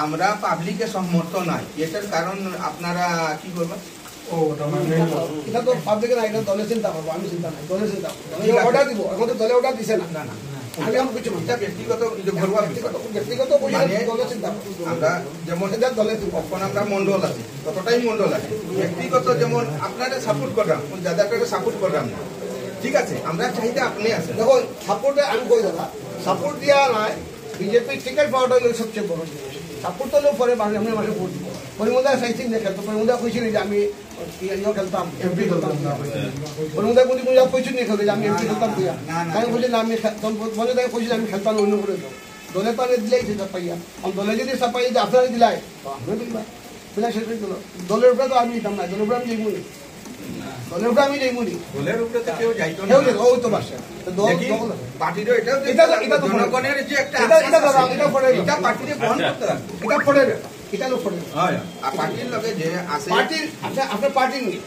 আমরা পাবলিকে সম্মত নাই, এটার কারণ আপনারা কি করবেন? এটা তো পাবলিকে না, এটা দলে চিন্তা করবো, আমি চিন্তা নাই, দলে চিন্তা করবো। অর্ডার দিব, এখন তো দলে অর্ডার দিছে না। আমি আমার কিছু ব্যক্তিগত চিন্তা আমরা যেমন দলে কখন আমরা মন্ডল আছে ততটাই মন্ডল আছে, ব্যক্তিগত যেমন আপনারা সাপোর্ট করলাম, যাদেরকে সাপোর্ট করলাম না, ঠিক আছে, আমরা চাইতে আপনি আছেন। দেখো সাপোর্টে আমি কই দাদা, সাপোর্ট দিয়া নাই, বিজেপি টিকিট পাওয়াটা হলো সবচেয়ে বড় জিনিস। সাপোর্ট তো পরে আমরা মাসে ভোট দিব। পরিমোদা চাইছেন না খেলতো, পরিমোদা কইছিল যে আমি খেলতাম, এমপি খেলতাম। পরিমোদা কোন কইছিল না খেলতে যে আমি এমপি খেলতাম দিয়া, আমি বলছি না, আমি মনে কইছিল আমি খেলতাম অন্য করে দাও। দলে তো আগে দিলাই চাপাইয়া, দলে যদি চাপাই যে আপনারা দিলাই দিলাই শেষ হয়ে গেল। দলের উপরে তো আমি দিতাম না, দলের উপরে আমি যাইব নি, দলের উপরে আমি যাইব নি, দলের উপরে তো কেউ যাইতো না। ওই তো বাসা পার্টিরও এটা জনগণের যে একটা এটা পার্টিতে বন্ধ করতে হবে, এটা পড়ে এটা লোক পড়ে পার্টির লগে যে আছে, পার্টির আপনার পার্টি নেই,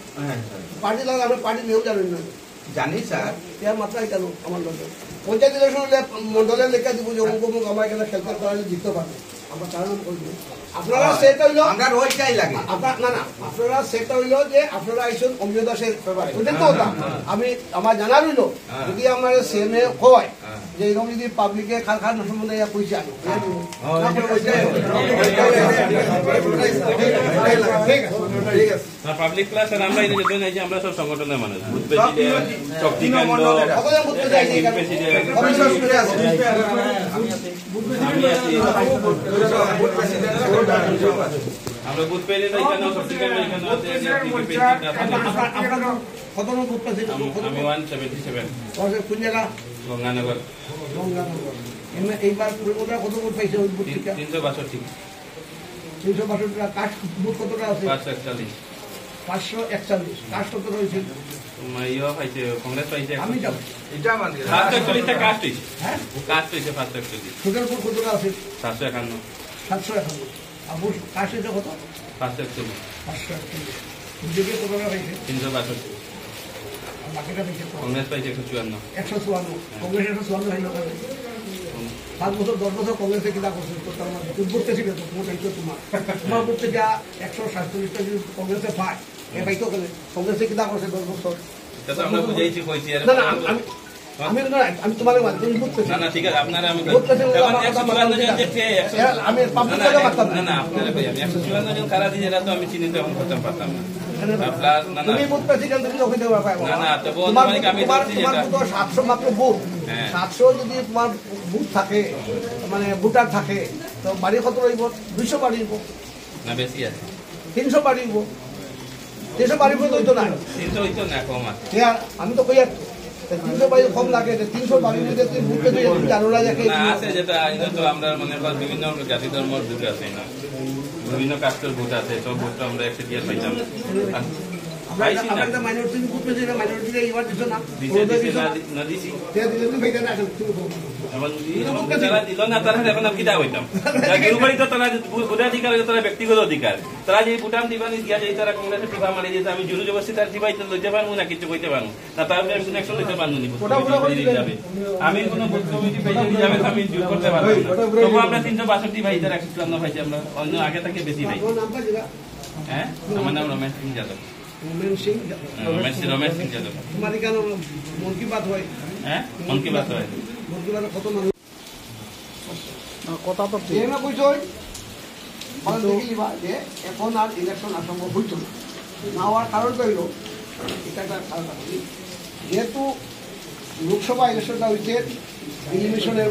পার্টির লগে আপনার পার্টি নিয়েও জানেন না। জানি স্যার, ইয়ার মাত্রা এটা লোক আমার লগে পঞ্চায়েত ইলেকশন হলে মন্ডলের লেখা দিব যে অমুক অমুক আমার এখানে খেলতে পারলে জিততে পারবে, আমরা কারণ করবো। আপনারা সেটা হইল আমরা ওইটাই লাগে, না না, আপনারা সেটা হইল যে আপনারা আইসন অমিয় দাসের ব্যাপারে, ওইটা তো হতাম আমি, আমার জানা রইল যদি আমার সেমে হয় যে এরকম যদি পাবলিকে খাল সম্বন্ধে কইছে আমি পাবলিক ক্লাস আর আমরা আমরা সব সংগঠনের মানুষ, আমরা বুথ প্রেসিডেন্ট এখানে আমি 177 কোন জায়গা গঙ্গানগর এইবার কত ভোট পাইছে? 362 362 কাস্ট ভোট কতটা আছে? 541 541 কাস্ট কত রয়েছে? কংগ্রেস পাইছে, আমি যাব এটা মানে 541 কাস্ট হইছে, হ্যাঁ কাস্ট হইছে 541, টোটাল ভোট কতটা আছে? 751 751 আর ভোট কাস্ট হইছে কত? 541 541 বিজেপি কতটা পাইছে? 362, বাকিটা পাইছে কংগ্রেস পাইছে 154 কংগ্রেস 154 হাইলো করে 5 বছর 10 বছর কংগ্রেসে কিনা করছে তো তার মানে পূর্বতে ছিল তো ভোট হইতো তোমার করতে যা 147টা যদি কংগ্রেসে পায় এ পাইতো কেন? কংগ্রেসে কিনা করছে 10 বছর, এটা তো আমরা বুঝাইছি কইছি। না না আমি আমি তোমার তুমি বুঝতে না না ঠিক আছে, আপনারা আমি আমি পাবলিক জায়গা পারতাম না না আপনারা ভাই আমি 154 জন কারা দিয়ে এরা তো আমি চিনি তো এখন করতাম পারতাম না। তুমি বুথ প্রেসিডেন্ট তুমি ওখানে দেওয়া পাই না না তো বলতে মানে আমি বলছি যেটা 700 মাত্র বুথ 700 যদি তোমার বুথ থাকে মানে ভোটার থাকে তো বাড়ি কত রইব? 200 বাড়িব না, বেশি আছে 300 বাড়িব 300 বাড়িব তো না 300 হইতো না, কম আছে। আমি তো কই আর 300 বাড়ি কম লাগে 300 বাড়ি যদি তুমি বুথ পেতে তুমি জানো না যে না আছে যেটা তো আমরা মনে কর বিভিন্ন জাতি ধর্মের বুথ আছে না, বিভিন্ন কাস্টের ভোট আছে, সব ভোট আমরা একসাথে দিয়ে পাইতাম। আমরা মাইনরিটি বুথ পেতে মাইনরিটি এইবার দিছো না না দিছি দিলে তুমি ভাইটা না তারা দিল না, তারা এখন আমি কিটা হইতাম গিরুবাড়ি তো তারা ভোটাধিকার, তারা ব্যক্তিগত অধিকার, তারা যে ভুটান দিবানি দিয়া যায় তারা কংগ্রেসের টিভা মারি দিয়েছে, আমি জোর জবরদস্তি তার টিভাইতে লইতে পারবো না, কিছু কইতে পারবো না, তাহলে আমি কোনো একশন লইতে পারবো না, যাবে আমি কোনো বুথ কমিটি পেয়ে যাবে আমি জোর করতে পারবো না। তবু আমরা 362 ভাই তার 154 ভাইছি, আমরা অন্য আগে থেকে বেশি ভাই। হ্যাঁ আমার নাম রমেশ সিং যাদব। রমেশ সিং যাদব। তোমার কেন মন কি বাত হয়? হ্যাঁ মন কি বাত হয়, মন কি বাত কত মানুষ কথা তো না কইছো যে এখন আর ইলেকশন আসম্ভব হইতো না হওয়ার কারণটা হইল এটা একটা কারণ, যেহেতু লোকসভা ইলেকশনটা হয়েছে ডিলিমিশনের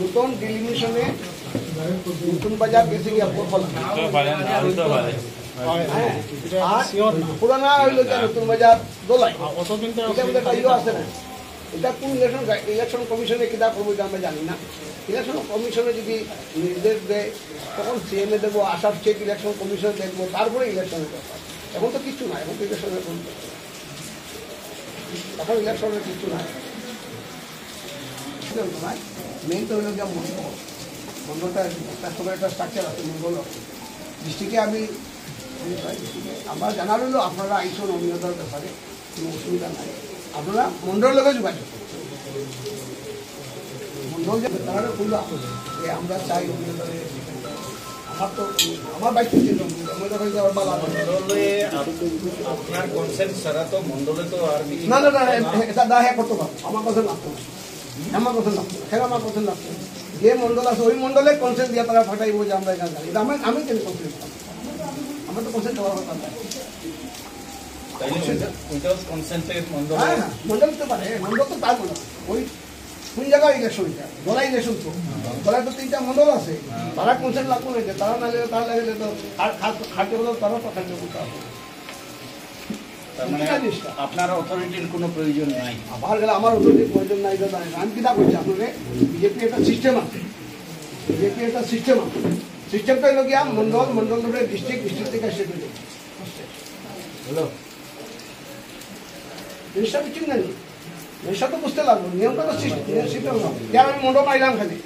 নতুন ডিলিমিশনে নতুন বাজার গেছে গিয়ে পুরানা হইল যে নতুন বাজার দোলাই আছে না, এটা কোন ইলেকশন কমিশনে কিনা করবো এটা আমরা জানি না। ইলেকশন কমিশনে যদি নির্দেশ দেয় তখন সিএমএ দেবো, আসাম স্টেট ইলেকশন কমিশন দেখবো, তারপরে ইলেকশনের ব্যাপার। এখন তো কিছু না, এখন তো ইলেকশনের এখন ইলেকশনের কিছু নাই, মেইন তো হইল যে মন্ডলটা একটা স্ট্রাকচার আছে, মন্ডল ডিস্ট্রিক্টে আমি আমার জানা রইল আপনারা আইসন অনিয়তার ব্যাপারে কোনো অসুবিধা নাই, আপনারা মন্ডলের লোকে যোগাযোগ মন্ডল এখন যে তারা খুললো যে আমরা চাই আমার তো আমার বাইক ছিল মন্ডলে আপনার কনসেন্ট ছাড়া তো মন্ডলে তো আর কিছু না না না এটা দা হ্যাঁ করতে পারবো আমার কথা লাগতো আমার কথা লাগতো হ্যাঁ আমার কথা লাগতো যে মন্ডল আছে ওই মন্ডলে কনসেন্ট দিয়ে তারা ফাটাইবো যে আমরা এখানে জানি আমি কেন কনসেন্ট আমার তো কনসেন্ট দেওয়ার কথা না উইদাউট কনসেন্টে মন্ডলে হ্যাঁ মন্ডল তো পারে মন্ডল তো তার মন্ডল ওই কোন জায়গায় ইলেকশন এটা দলাই ইলেকশন তো দলাই তো 3টা মন্ডল আছে তারা কনসেন্ট লাগবে না যে তারা না লাগলে তারা লাগলে তো খাটে হলো তারা তো খাটে করতে হবে তার মানে আপনার অথরিটির কোনো প্রয়োজন নাই আবার গেলে আমার অথরিটির প্রয়োজন নাই দাদা আমি কিনা করছি আপনাকে বিজেপি একটা সিস্টেম আছে বিজেপি একটা সিস্টেম আছে সিস্টেমটা হলো গিয়া মন্ডল ধরে ডিস্ট্রিক্ট থেকে এসে করে হ্যালো জিনিসটা বুঝছেন না জিনিসটা তো বুঝতে লাগলো নিয়মটা তো সিস্টেম না যার আমি মন্ডল পাইলাম খালি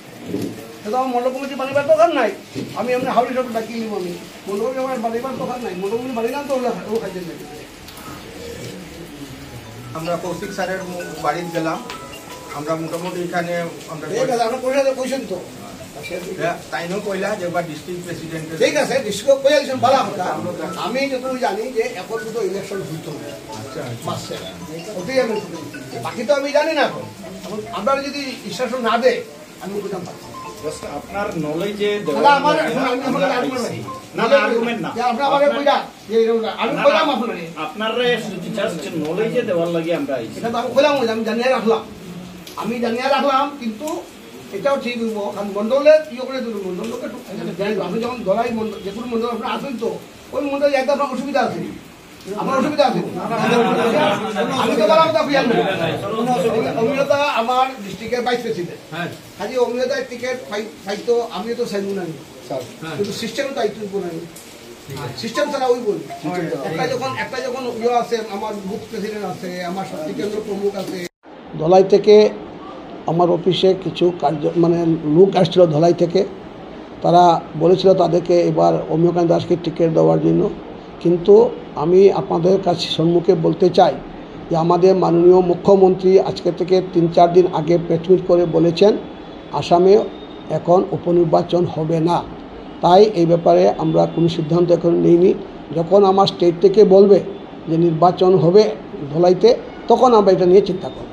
সেটা আমার মন্ডল কমিটি বানিবার দোকান নাই আমি এমনি হাউলি সব ডাকি নিব আমি মন্ডল আমার বানিবার দোকান নাই মন্ডল কমিটি বানিলাম তো ও খাইতে লাগে আমরা কৌশিক স্যারের বাড়িতে গেলাম আমরা মোটামুটি এখানে আমরা ঠিক আছে আপনার পয়সা কইছেন তো তাইনও কইলা যে এবার ডিস্ট্রিক্ট প্রেসিডেন্টের ঠিক আছে ডিস্ট্রিক্ট কইয়া দিয়েছেন ভালো কথা আমি যতটুকু জানি যে এখন দুটো ইলেকশন হইতো মাসে ওটাই আমি বাকি তো আমি জানি না এখন আপনারা যদি ইনস্ট্রাকশন না দেয় আমি বুঝতাম পারছি আপনার নলেজে আমার আর্গুমেন্ট না আপনার জাস্ট নলেজে দেওয়ার লাগে আমরা আইছি এটা তো আমি খোলাম আমি জানিয়ে রাখলাম কিন্তু এটাও ঠিক হইব কারণ মন্ডলের ইয়ে করে দেবো মন্ডলকে জানিব আপনি যখন দলাই মন্ডল যে কোনো মন্ডল আপনার আসেন তো ওই মন্ডলে একদম আপনার অসুবিধা আছে আমার অসুবিধা আছে আমি তো বললাম তা ফিয়াল অমিয়তা আমার ডিস্ট্রিক্টের ভাইস প্রেসিডেন্ট কাজে অমিয়তার টিকিট পাইতো আমিও তো চাইব না কিন্তু সিস্টেম তো আইতো না সিস্টেম ছাড়া ওই বলি একটা যখন ইয়ে আছে আমার বুথ প্রেসিডেন্ট আছে আমার শক্তি কেন্দ্র প্রমুখ আছে ধলাই থেকে আমার অফিসে কিছু কার্য মানে লোক আসছিল ধলাই থেকে তারা বলেছিল তাদেরকে এবার অমিয়কান্ত দাসকে টিকিট দেওয়ার জন্য কিন্তু আমি আপনাদের কাছে সম্মুখে বলতে চাই যে আমাদের মাননীয় মুখ্যমন্ত্রী আজকে থেকে 3-4 দিন আগে প্রেসমিট করে বলেছেন আসামে এখন উপনির্বাচন হবে না তাই এই ব্যাপারে আমরা কোনো সিদ্ধান্ত এখন নিইনি যখন আমার স্টেট থেকে বলবে যে নির্বাচন হবে ধলাইতে তখন আমরা এটা নিয়ে চিন্তা করব